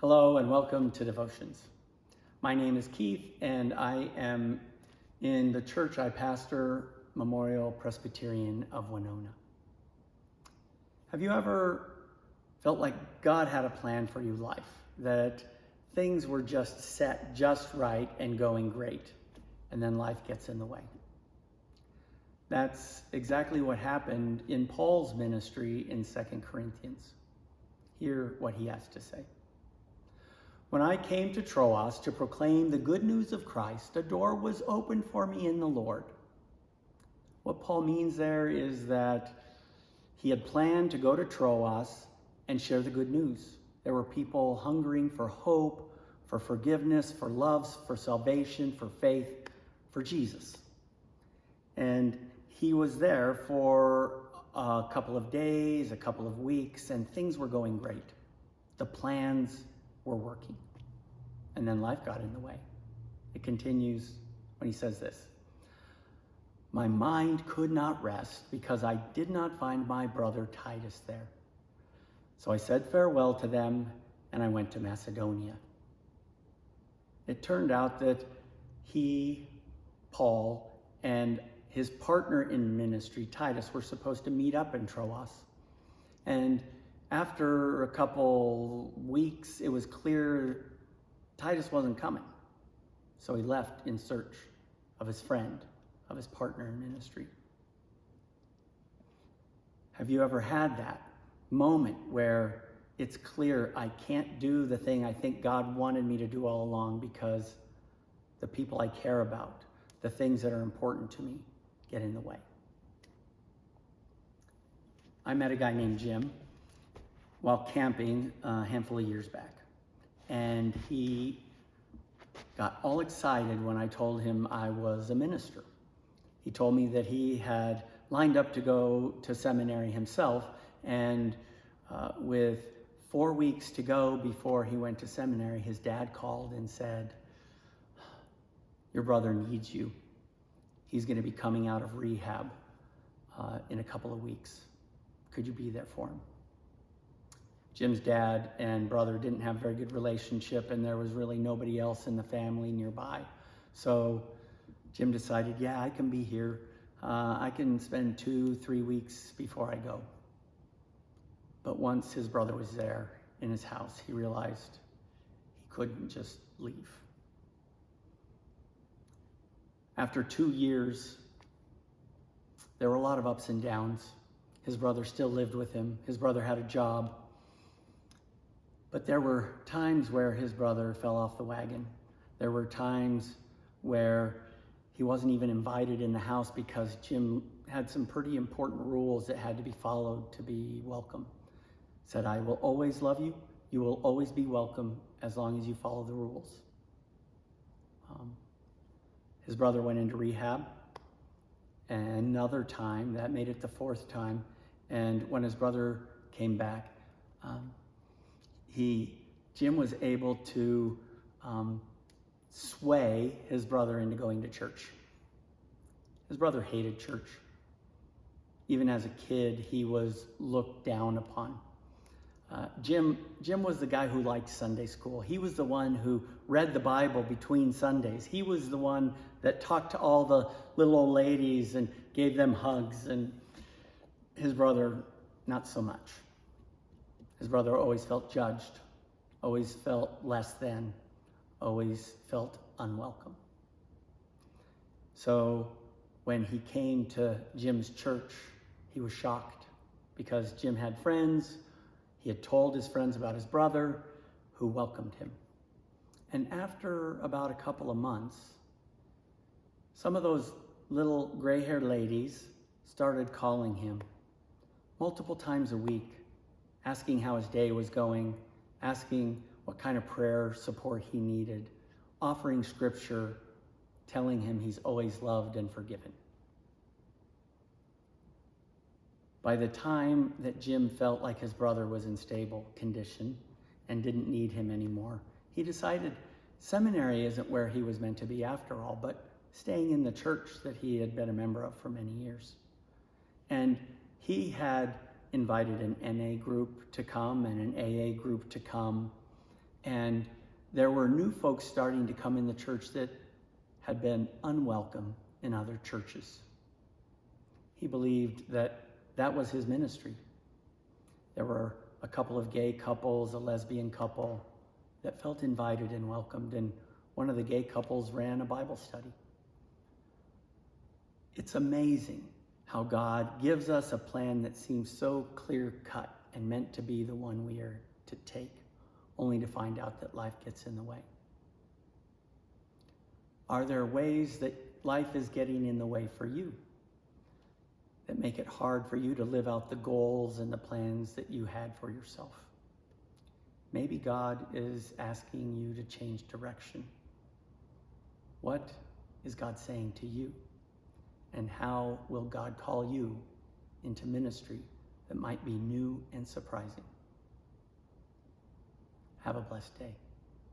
Hello and welcome to Devotions. My name is Keith and I am in the church I pastor, Memorial Presbyterian of Winona. Have you ever felt like God had a plan for your life, that things were just set just right and going great, and then life gets in the way? That's exactly what happened in Paul's ministry in 2 Corinthians. Hear what he has to say. When I came to Troas to proclaim the good news of Christ, a door was opened for me in the Lord. What Paul means there is that he had planned to go to Troas and share the good news. There were people hungering for hope, for forgiveness, for love, for salvation, for faith, for Jesus. And he was there for a couple of days, a couple of weeks, and things were going great. The plans were working. And then life got in the way. It continues when he says this: my mind could not rest because I did not find my brother Titus there. So I said farewell to them and I went to Macedonia. It turned out that he, Paul, and his partner in ministry, Titus, were supposed to meet up in Troas. And after a couple weeks, it was clear Titus wasn't coming. So he left in search of his friend, of his partner in ministry. Have you ever had that moment where it's clear I can't do the thing I think God wanted me to do all along because the people I care about, the things that are important to me, get in the way? I met a guy named Jim while camping a handful of years back. And he got all excited when I told him I was a minister. He told me that he had lined up to go to seminary himself, and with 4 weeks to go before he went to seminary, his dad called and said, "Your brother needs you. He's going to be coming out of rehab in a couple of weeks. Could you be there for him?" Jim's dad and brother didn't have a very good relationship, and there was really nobody else in the family nearby. So Jim decided, yeah, I can be here. I can spend 2-3 weeks before I go. But once his brother was there in his house, he realized he couldn't just leave. After 2 years, there were a lot of ups and downs. His brother still lived with him. His brother had a job. But there were times where his brother fell off the wagon. There were times where he wasn't even invited in the house because Jim had some pretty important rules that had to be followed to be welcome. Said, "I will always love you. You will always be welcome as long as you follow the rules." His brother went into rehab. And another time, that made it the 4th time. And when his brother came back, Jim was able to sway his brother into going to church. His brother hated church. Even as a kid, he was looked down upon. Jim was the guy who liked Sunday school. He was the one who read the Bible between Sundays. He was the one that talked to all the little old ladies and gave them hugs. And his brother, not so much. His brother always felt judged, always felt less than, always felt unwelcome. So when he came to Jim's church, he was shocked because Jim had friends. He had told his friends about his brother, who welcomed him. And after about a couple of months, some of those little gray-haired ladies started calling him multiple times a week, asking how his day was going, asking what kind of prayer support he needed, offering scripture, telling him he's always loved and forgiven. By the time that Jim felt like his brother was in stable condition and didn't need him anymore, he decided seminary isn't where he was meant to be after all, but staying in the church that he had been a member of for many years. And he had invited an NA group to come and an AA group to come, And there were new folks starting to come in the church that had been unwelcome in other churches. He believed that that was his ministry. There were a couple of gay couples, a lesbian couple that felt invited and welcomed, and one of the gay couples ran a Bible study. It's amazing how God gives us a plan that seems so clear-cut and meant to be the one we are to take, only to find out that life gets in the way. Are there ways that life is getting in the way for you that make it hard for you to live out the goals and the plans that you had for yourself? Maybe God is asking you to change direction. What is God saying to you? And how will God call you into ministry that might be new and surprising? Have a blessed day.